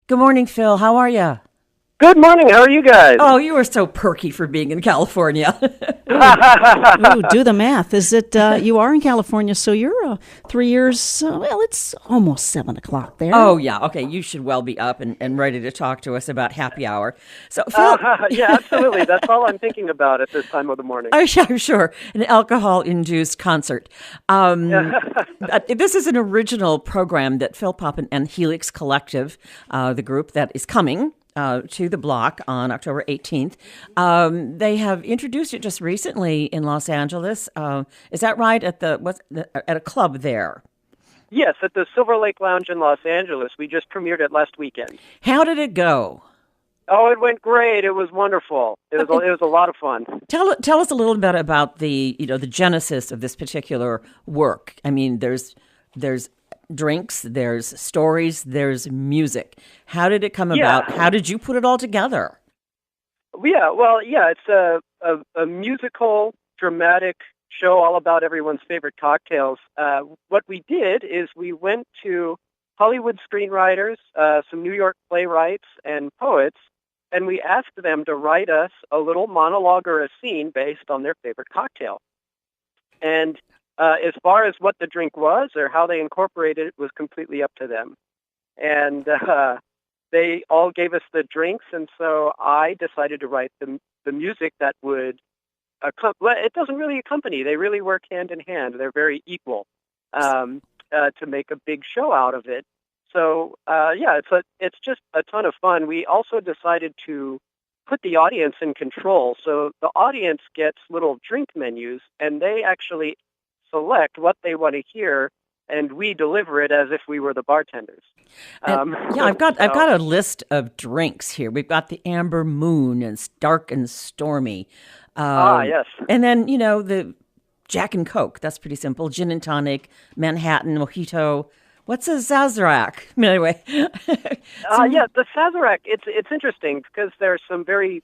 Good morning, Phil. How are you? Good morning. How are you guys? Oh, you are so perky for being in California. Ooh, do the math. Is it you are in California, so you're 3 years, well, it's almost 7 o'clock there. Oh, yeah. Okay, you should well be up and ready to talk to us about happy hour. So, Phil... Yeah, absolutely. That's all I'm thinking about at this time of the morning. Oh, yeah, sure. An alcohol-induced concert. This is an original program that Phil Popham and Helix Collective, the group that is coming to the block on October 18th. They have introduced it just recently in Los Angeles. Is that right? At a club there? Yes, at the Silver Lake Lounge in Los Angeles. We just premiered it last weekend. How did it go? Oh, it went great. It was wonderful. It was a lot of fun. Tell us a little bit about the genesis of this particular work. I mean, there's drinks, there's stories, there's music. How did it come about? How did you put it all together? It's a musical, dramatic show all about everyone's favorite cocktails. What we did is we went to Hollywood screenwriters, some New York playwrights and poets, and we asked them to write us a little monologue or a scene based on their favorite cocktail. And as far as what the drink was or how they incorporated it was completely up to them. And they all gave us the drinks, and so I decided to write the music that would it doesn't really accompany. They really work hand in hand. They're very equal to make a big show out of it. So, it's just a ton of fun. We also decided to put the audience in control. So the audience gets little drink menus, and they actually select what they want to hear, and we deliver it as if we were the bartenders. I've got a list of drinks here. We've got the Amber Moon and Dark and Stormy. Yes. And then, the Jack and Coke. That's pretty simple. Gin and tonic, Manhattan, Mojito. What's a Sazerac? Anyway. The Sazerac, it's interesting because there's some very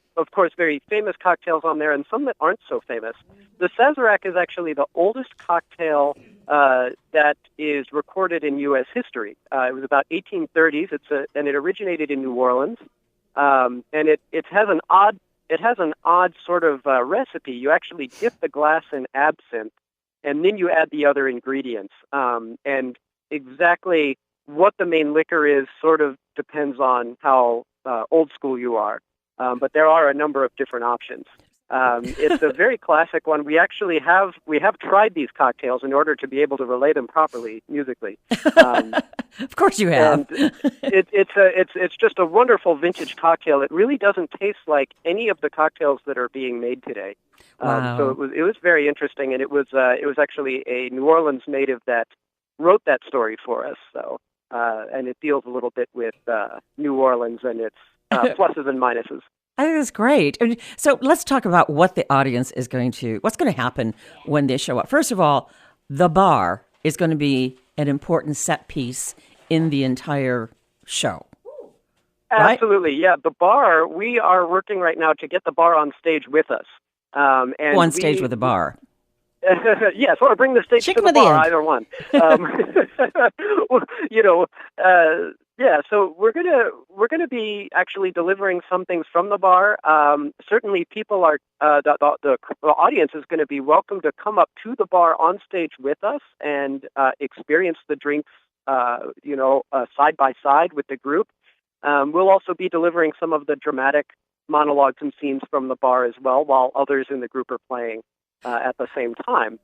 famous cocktails on there and some that aren't so famous. The Sazerac is actually the oldest cocktail that is recorded in U.S. history. It was about 1830s. And it originated in New Orleans. And it has an odd sort of recipe. You actually dip the glass in absinthe, and then you add the other ingredients. And exactly what the main liquor is sort of depends on how old school you are. But there are a number of different options. It's a very classic one. We actually have tried these cocktails in order to be able to relay them properly musically. Of course you have. And it's just a wonderful vintage cocktail. It really doesn't taste like any of the cocktails that are being made today. Wow. So it was very interesting, and it was actually a New Orleans native that wrote that story for us. So and it deals a little bit with New Orleans and its pluses and minuses. I think that's great. So let's talk about what the audience what's going to happen when they show up. First of all, the bar is going to be an important set piece in the entire show. Absolutely, right? Yeah. The bar, we are working right now to get the bar on stage with us. On stage with the bar. Yes, or bring the stage to the bar, either one. So we're gonna be actually delivering some things from the bar. Certainly, people are the audience is going to be welcome to come up to the bar on stage with us and experience the drinks, side by side with the group. We'll also be delivering some of the dramatic monologues and scenes from the bar as well, while others in the group are playing at the same time.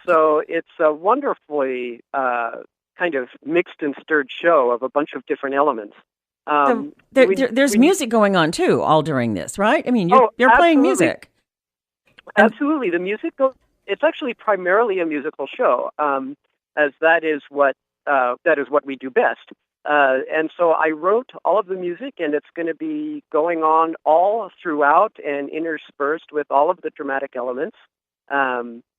So it's a wonderfully kind of mixed and stirred show of a bunch of different elements. There's music going on too, all during this, right? I mean, you're playing music. Absolutely, the music it's actually primarily a musical show, as that is what we do best. And so I wrote all of the music, and it's going to be going on all throughout and interspersed with all of the dramatic elements.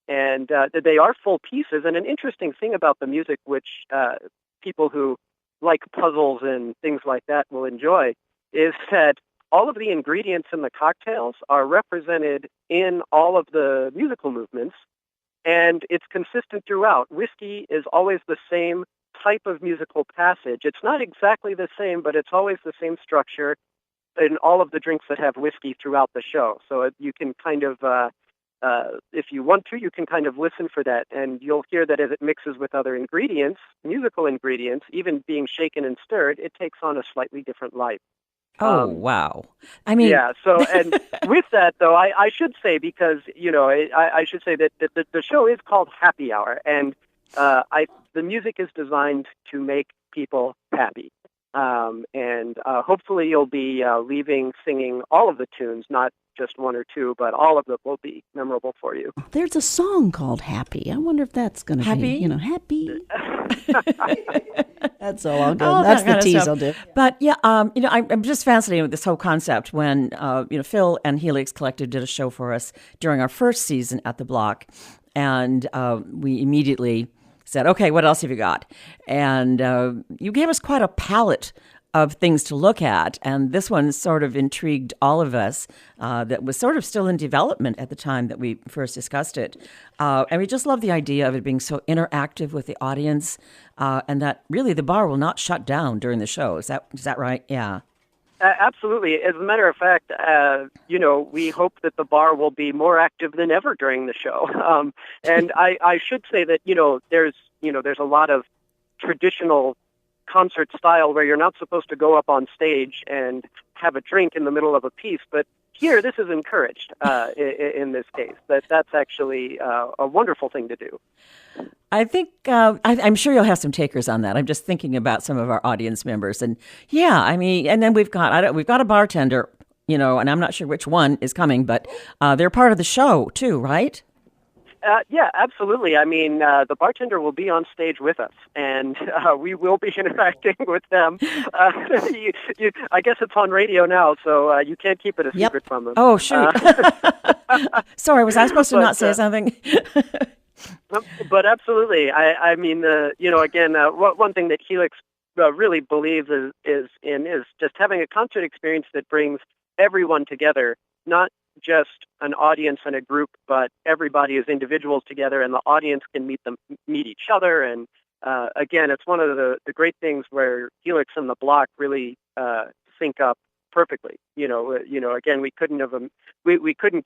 And they are full pieces. And an interesting thing about the music, which people who like puzzles and things like that will enjoy, is that all of the ingredients in the cocktails are represented in all of the musical movements, and it's consistent throughout. Whiskey is always the same type of musical passage. It's not exactly the same, but it's always the same structure in all of the drinks that have whiskey throughout the show. So you can kind of, if you want to, you can kind of listen for that, and you'll hear that as it mixes with other ingredients, musical ingredients, even being shaken and stirred, it takes on a slightly different life. Oh, wow. I mean... Yeah, so, and with that, though, I should say, because, I should say that the show is called Happy Hour, and the music is designed to make people happy. And hopefully you'll be leaving singing all of the tunes, not just one or two, but all of them will be memorable for you. There's a song called Happy. I wonder if that's going to be, Happy. That's all I'll do. That's the tease I'll do. But yeah, I'm just fascinated with this whole concept. When Phil and Helix Collective did a show for us during our first season at the Block, and we immediately said, "Okay, what else have you got?" And you gave us quite a palette of things to look at, and this one sort of intrigued all of us. That was sort of still in development at the time that we first discussed it, and we just love the idea of it being so interactive with the audience, and that really the bar will not shut down during the show. Is that right? Yeah. Absolutely. As a matter of fact, we hope that the bar will be more active than ever during the show. And I should say that there's a lot of traditional concert style where you're not supposed to go up on stage and have a drink in the middle of a piece, but here this is encouraged in this case. That's actually a wonderful thing to do. I think I'm sure you'll have some takers on that. I'm just thinking about some of our audience members, and yeah, I mean, and then we've got a bartender, and I'm not sure which one is coming, but they're part of the show too, right? Yeah, absolutely. I mean, the bartender will be on stage with us, and we will be interacting with them. I guess it's on radio now, so you can't keep it a secret from them. Oh, shoot. Sorry, was I supposed to not say something? But absolutely. I mean, again, one thing that Helix really believes is just having a concert experience that brings everyone together, not just an audience and a group, but everybody as individuals together, and the audience can meet each other. And again, it's one of the great things where Helix and the Block really sync up perfectly. Again, we couldn't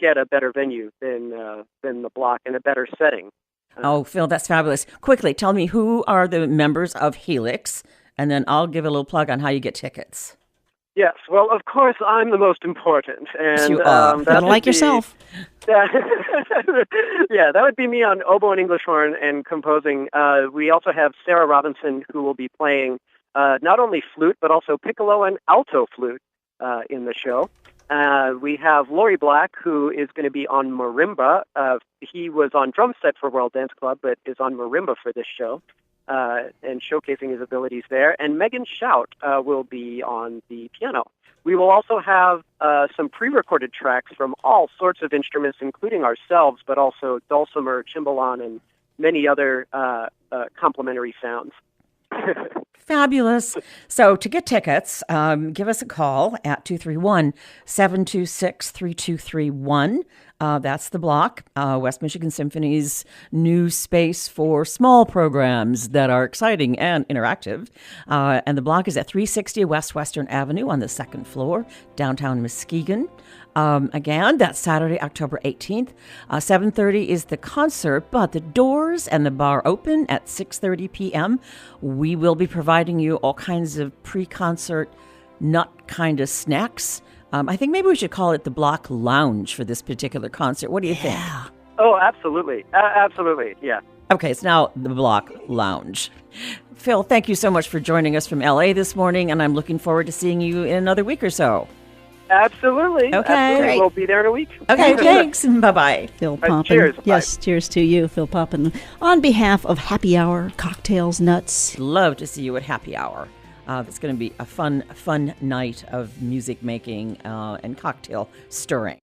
get a better venue than the Block and a better setting. Oh, Phil, that's fabulous. Quickly, tell me, who are the members of Helix, and then I'll give a little plug on how you get tickets. Yes, well, of course, I'm the most important. And you are. Gotta like yourself. Yeah, that would be me on oboe and English horn and composing. We also have Sarah Robinson, who will be playing not only flute, but also piccolo and alto flute in the show. We have Lori Black, who is going to be on marimba. He was on drum set for World Dance Club, but is on marimba for this show. And showcasing his abilities there. And Megan Shout will be on the piano. We will also have some pre-recorded tracks from all sorts of instruments, including ourselves, but also dulcimer, cimbalom, and many other complementary sounds. Fabulous. So to get tickets, give us a call at 231-726-3231. That's the Block, West Michigan Symphony's new space for small programs that are exciting and interactive. And the Block is at 360 West Western Avenue on the second floor, downtown Muskegon. Again, that's Saturday, October 18th. 7:30 is the concert, but the doors and the bar open at 6:30 p.m. We will be providing you all kinds of pre-concert nut kind of snacks. I think maybe we should call it the Block Lounge for this particular concert. What do you think? Oh, absolutely. Absolutely, yeah. Okay, it's now the Block Lounge. Phil, thank you so much for joining us from L.A. this morning, and I'm looking forward to seeing you in another week or so. Absolutely. Okay. Absolutely. We'll be there in a week. Okay, thanks. Bye-bye. Phil Popham. Cheers. Yes, Bye. Cheers to you, Phil Popham. On behalf of Happy Hour, Cocktails, Nuts. Love to see you at Happy Hour. It's going to be a fun night of music making and cocktail stirring.